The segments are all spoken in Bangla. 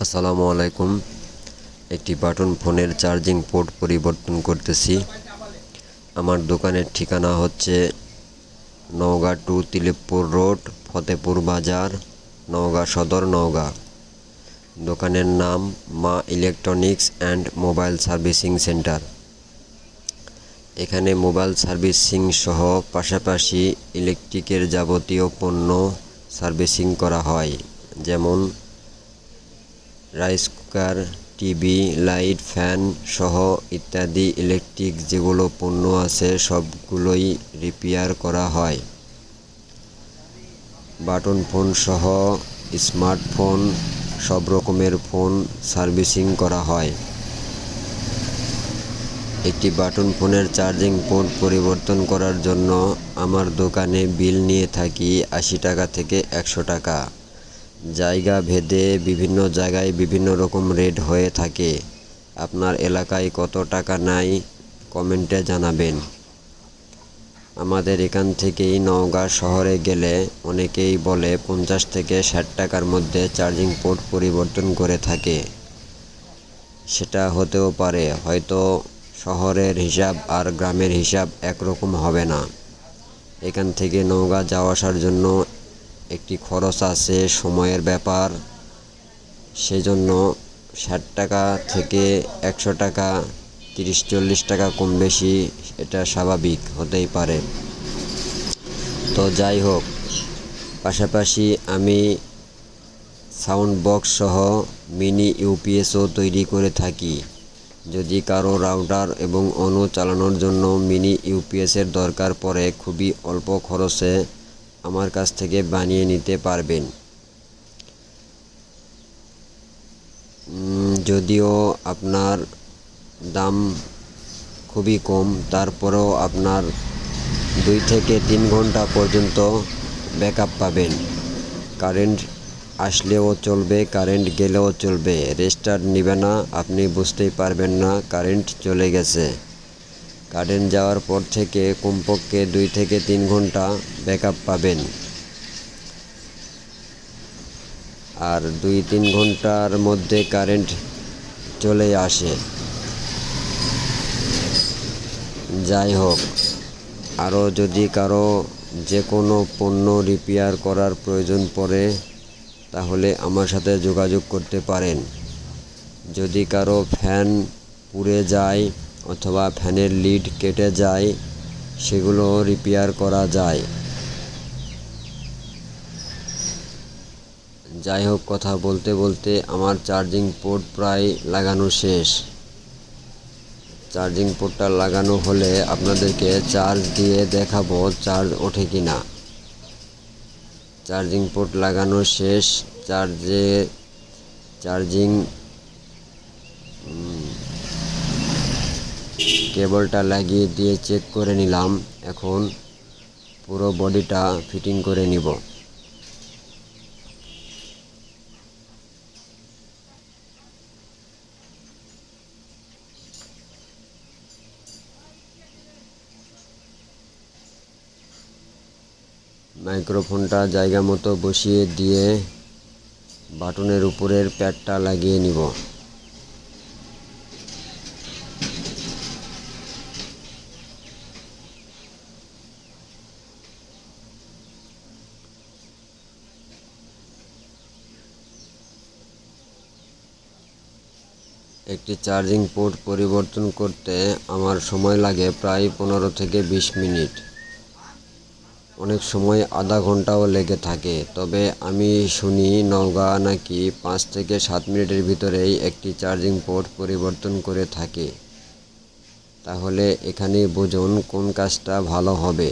আসসালামু আলাইকুম। একটি বাটন ফোনের চার্জিং পোর্ট পরিবর্তন করতেছি। আমার দোকানের ঠিকানা হচ্ছে নওগাঁ টু তিলেকপুর রোড, ফতেপুর বাজার, নওগাঁ সদর, নওগাঁ। দোকানের নাম মা electronics and mobile servicing centre. এখানে মোবাইল সার্ভিসিং সহ পাশাপাশি ইলেকট্রিকের যাবতীয় পণ্য সার্ভিসিং করা হয়, যেমন rice cooker, TV, light, fan সহ ইত্যাদি ইলেকট্রিক যেগুলো পণ্য আছে সবগুলোই রিপেয়ার করা হয়। বাটন ফোন সহ স্মার্টফোন, সব রকমের ফোন সার্ভিসিং করা হয়। একটি বাটন ফোনের চার্জিং পোর্ট পরিবর্তন করার জন্য আমার দোকানে বিল নিয়ে থাকি 80 টাকা থেকে 100 টাকা। জায়গা ভেদে বিভিন্ন জায়গায় বিভিন্ন রকম রেট হয়ে থাকে। আপনার এলাকায় কত টাকা নেয় কমেন্টে জানাবেন। আমাদের এখান থেকেই নওগাঁ শহরে গেলে অনেকেই বলে 50 থেকে 60 টাকার মধ্যে চার্জিং পোর্ট পরিবর্তন করে থাকে। সেটা হতেও পারে, হয়তো শহরের হিসাব আর গ্রামের হিসাব একরকম হবে না। এখান থেকে নওগাঁ যাওয়া আসার জন্য একটি খরচ আছে, সময়ের ব্যাপার। সেজন্য 60 টাকা থেকে 100 টাকা, 30-40 টাকা কম বেশি এটা স্বাভাবিক হতেই পারে। তো যাই হোক, পাশাপাশি আমি সাউন্ড বক্স সহ মিনি ইউপিএসও তৈরি করে থাকি। যদি কারো রাউটার এবং অণু চালানোর জন্য মিনি ইউপিএসের দরকার পড়ে, খুবই অল্প খরচে আমার কাছ থেকে বানিয়ে নিতে পারবেন। যদিও আপনার দাম খুবই কম, তারপরেও আপনার 2 থেকে 3 ঘন্টা পর্যন্ত ব্যাকআপ পাবেন। কারেন্ট আসলেও চলবে, কারেন্ট গেলেও চলবে। রেস্টার্ট নেবে না, আপনি বুঝতেই পারবেন না কারেন্ট চলে গেছে। কারেন্ট যাওয়ার পর থেকে কমপক্ষে 2 থেকে 3 ঘন্টা ব্যাকআপ পাবেন। আর 2-3 ঘন্টার মধ্যে কারেন্ট চলে আসে। যাই হোক, আরও যদি কারো যে কোনো পণ্য রিপেয়ার করার প্রয়োজন পড়ে তাহলে আমার সাথে যোগাযোগ করতে পারেন। যদি কারো ফ্যান পুড়ে যায় অথবা ফ্যানের লিড কেটে যায়, সেগুলো রিপেয়ার করা যায়। যাই হোক, কথা বলতে বলতে আমার চার্জিং পোর্ট প্রায় লাগানো শেষ। চার্জিং পোর্টটা লাগানো হলে আপনাদেরকে চার্জ দিয়ে দেখাবো চার্জ ওঠে কিনা। চার্জিং পোর্ট লাগানো শেষ। চার্জিং কেবলটা লাগিয়ে দিয়ে চেক করে নিলাম। এখন পুরো বডিটা ফিটিং করে নিব। মাইক্রোফোনটা জায়গা মতো বসিয়ে দিয়ে বাটনের উপরের প্যাডটা লাগিয়ে নিব। একটি চার্জিং পোর্ট পরিবর্তন করতে আমার সময় লাগে প্রায় 15 থেকে 20 মিনিট। অনেক সময় আধা ঘন্টাও লেগে থাকে। তবে আমি শুনি নওগাঁ নাকি 5 থেকে 7 মিনিটের ভিতরেই একটি চার্জিং পোর্ট পরিবর্তন করে থাকে। তাহলে এখানেই বুঝুন কোন কাজটা ভালো হবে।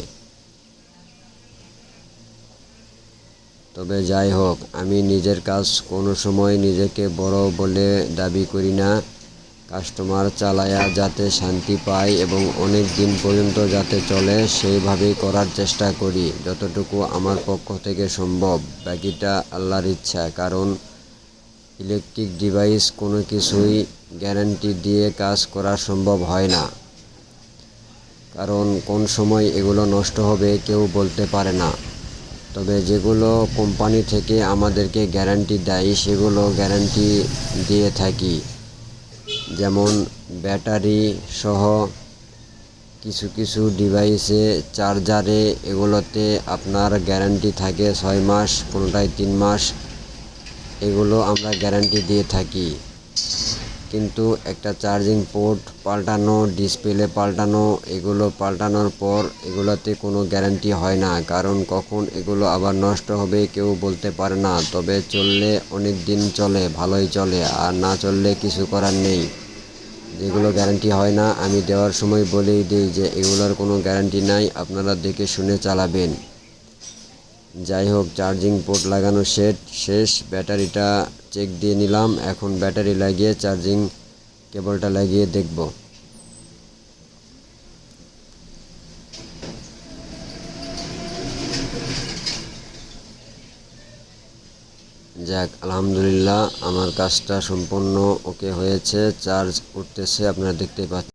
তবে যাই হোক, আমি নিজের কাজ কোনো সময় নিজেকে বড় বলে দাবি করি না। কাস্টমার চালায়া যাতে শান্তি পায় এবং অনেক দিন পর্যন্ত যাতে চলে, সেইভাবেই করার চেষ্টা করি যতটুকু আমার পক্ষ থেকে সম্ভব। বাকিটা আল্লাহর ইচ্ছা। কারণ ইলেকট্রিক ডিভাইস কোনো কিছুই গ্যারান্টি দিয়ে কাজ করা সম্ভব হয় না। কারণ কোন সময় এগুলো নষ্ট হবে কেউ বলতে পারে না। তবে যেগুলো কোম্পানি থেকে আমাদেরকে গ্যারান্টি দেয় সেগুলো গ্যারান্টি দিয়ে থাকি। যেমন ব্যাটারি সহ কিছু কিছু ডিভাইসে, চার্জারে, এগুলোতে আপনার গ্যারান্টি থাকে 6 মাস, কোনোটায় 3 মাস। এগুলো আমরা গ্যারান্টি দিয়ে থাকি। কিন্তু একটা চার্জিং পোর্ট পাল্টানো, ডিসপ্লে পাল্টানো, এগুলো পাল্টানোর পর এগুলোতে কোনো গ্যারান্টি হয় না, কারণ কখন এগুলো আবার নষ্ট হবে কেউ বলতে পারে না। তবে চললে অনেক দিন চলে, ভালোই চলে, আর না চললে কিছু করার নেই। যেগুলো গ্যারান্টি হয় না আমি দেওয়ার সময় বলেই দিই যে এগুলোর কোনো গ্যারান্টি নাই, আপনারা দেখে শুনে চালাবেন। যাই হোক, চার্জিং পোর্ট লাগানো শেষ, ব্যাটারিটা চেক দিয়ে নিলাম। এখন ব্যাটারি লাগিয়ে চার্জিং কেবলটা লাগিয়ে দেখব। যাক, আলহামদুলিল্লাহ, আমার কাজটা সম্পূর্ণ ওকে হয়েছে। চার্জ উঠতেছে, আপনারা দেখতে পাচ্ছেন।